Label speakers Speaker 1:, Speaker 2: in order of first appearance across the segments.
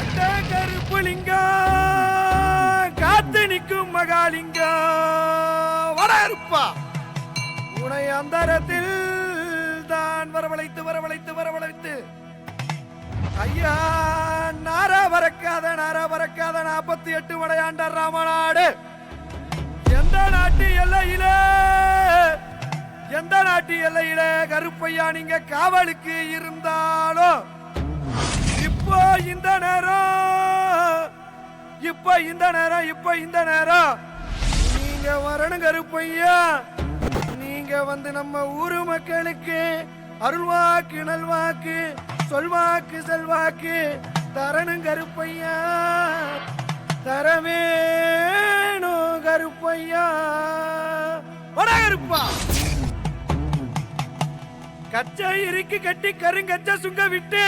Speaker 1: கண்ட கருப்புலிங்கா காத்து நிற்கும் மகாலிங்கா வட இருப்பா உனை அந்தரத்தில் தான் வரவழைத்து ஐயா நாரா பறக்காத 48 வடையாண்ட ராமநாடு எந்த நாட்டு எல்லையிலே கருப்பையா நீங்க காவலுக்கு இருந்தாலும் இப்போ இந்த நேரம் நீங்க வரணும் கருப்பையா. நீங்க வந்து நம்ம ஊரு மக்களுக்கு அருள்வாக்கு நல்வாக்கு சொல்வாக்கு செல்வாக்கு தரணும் கருப்பையா, தரவேணும் கருப்பையா. வட கருப்பா கச்சை இறுக்கி கட்டி கருங்கச்ச சுங்க விட்டு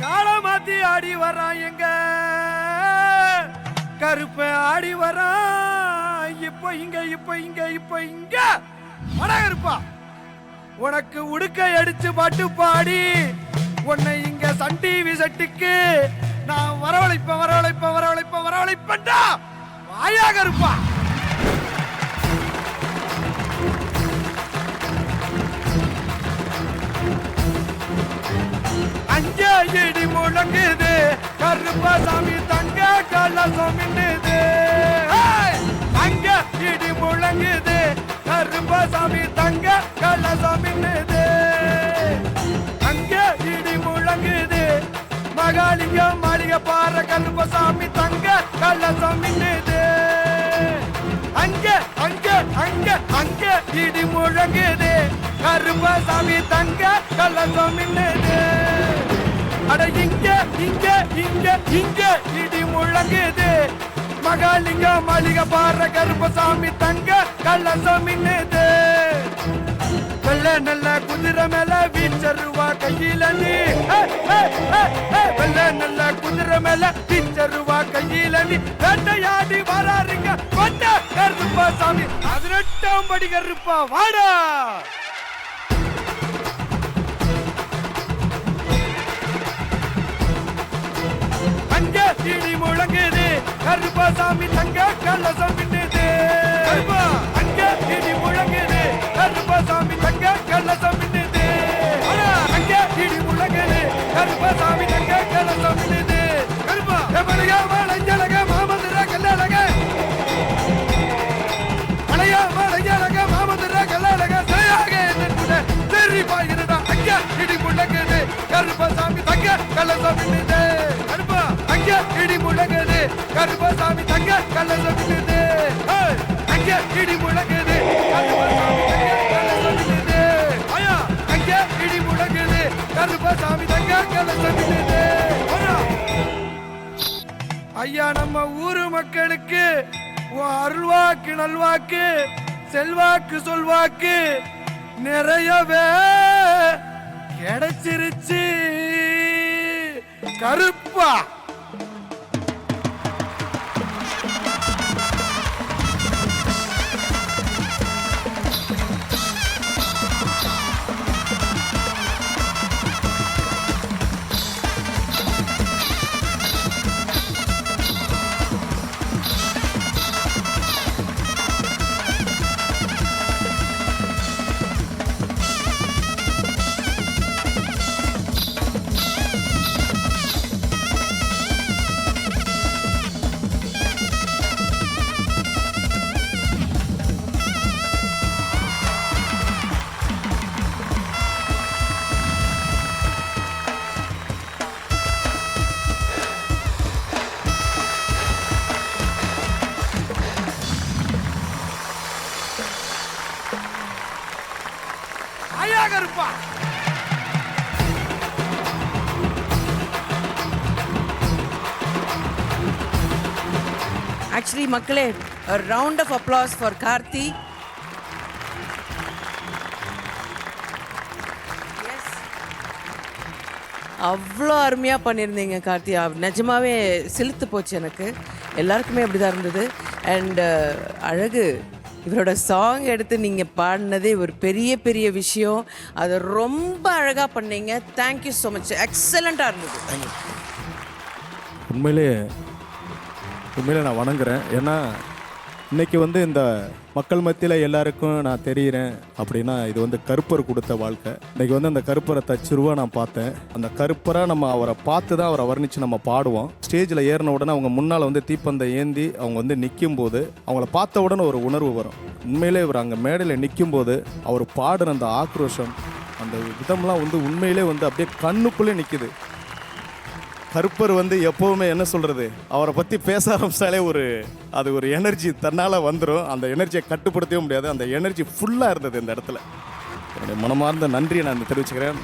Speaker 1: கால மாத்தி ஆடி வரான் எங்க கருப்ப ஆடி வரான். இப்ப இங்க வட கருப்பா உனக்கு உடுக்கை அடிச்சு பாட்டு பாடி உன்னை இங்க சன் டிவி செட்டுக்கு நான் வரவழைப்பேன்டா வாயா கருப்பா. அங்கே இடி முழங்குது கருப்பசாமி தங்க கலசம் மின்னுது. அங்க இடி முழங்குது கருப்பசாமி தங்க கலசம் மின்னுது. அங்க இடி முழங்குது மகாலிங்கம் மாளிகை பாற கருப்பசாமி தங்க கலசம் மின்னுது. அங்க இடி முழங்குது கருப்பசாமி தங்க கலசம் மின்னுது. அட இங்க இடி முழங்குது மகாலிங்க மாளிகை பாற கருப்பசாமி தங்க கலசம் மின்னுது. வெள்ள நல்ல குதிரை மேல வீச்சருவா கையில நீ வெள்ள நல்ல குதிரை மேல வீச்சருவா கையில நீ வேட்டையாடி வராருங்க கொண்ட கருப்பசாமி 18ஆம் படி கருப்பா வாடா. இடி முழங்குது கருப்பசாமி தங்க கலசம் மின்னுது. அங்க இடி முழங்குது கருப்பசாமி தங்க கலசம் மின்னுது. அங்க இடி முழங்குது கருப்பசாமி தங்க கலசம் மின்னுது. கருப்பா எமலையா மலையழக மாமதுர கல்லழக சரியாக என்ன தெரி பாய்கிறதா. அங்க இடி முழங்குது கருப்பசாமி தங்க கலசம் மின்னுது. அங்க இடி முழங்குது கருப்பசாமி தங்க கலசம் மின்னுது. அங்க இடி முழங்குது கருப்பசாமி தங்க கலசம் மின்னுது. அங்க இடி முழங்குது கருப்பசாமி தங்க கலசம் மின்னுது. ஐயா நம்ம ஊரு மக்களுக்கு அருள்வாக்கு நல்வாக்கு செல்வாக்கு சொல்வாக்கு நிறையவே கிடைச்சிருச்சு கருப்பா. கருப்பா
Speaker 2: Actually, மக்களே, a round of applause for Karthi. Yes. அவ்வளோ அருமையாக பண்ணியிருந்தீங்க கார்த்தி. நிஜமாவே சிலுத்து போச்சு எனக்கு. எல்லாருக்குமே அப்படி தான் இருந்தது. அண்ட் அழகு இவரோட சாங் எடுத்து நீங்கள் பாடினதே ஒரு பெரிய விஷயம். அதை ரொம்ப அழகாக பண்ணீங்க. Thank you so much. எக்ஸலண்ட்டாக இருந்தது.
Speaker 3: உண்மையிலே நான் வணங்குறேன். ஏன்னா இன்னைக்கு வந்து இந்த மக்கள் மத்தியில் எல்லாருக்கும் நான் தெரிகிறேன் அப்படின்னா இது வந்து கருப்பர் கொடுத்த வாழ்க்கை. இன்னைக்கு வந்து அந்த கருப்பரை தச்சுருவா நான் பார்த்தேன். அந்த கருப்பரை நம்ம அவரை பார்த்து தான் அவரை வர்ணித்து நம்ம பாடுவோம். ஸ்டேஜில் ஏறின உடனே அவங்க முன்னால் வந்து தீப்பந்தை ஏந்தி அவங்க வந்து நிற்கும் போது அவங்கள பார்த்த உடனே ஒரு உணர்வு வரும். உண்மையிலே இவர் அங்கே மேடையில் நிற்கும் போது அவர் பாடுற அந்த ஆக்ரோஷம், அந்த விதம்லாம் வந்து உண்மையிலே வந்து அப்படியே கண்ணுக்குள்ளே நிற்குது. கருப்பர் வந்து எப்போவுமே என்ன சொல்கிறது, அவரை பற்றி பேச ஆரம்பிச்சாலே அது ஒரு எனர்ஜி தன்னால் வந்துடும். அந்த எனர்ஜியை கட்டுப்படுத்தவே முடியாது. அந்த எனர்ஜி ஃபுல்லாக இருந்தது இந்த இடத்துல. என்னுடைய மனமார்ந்த நன்றியை நான் தெரிவிச்சுக்கிறேன்.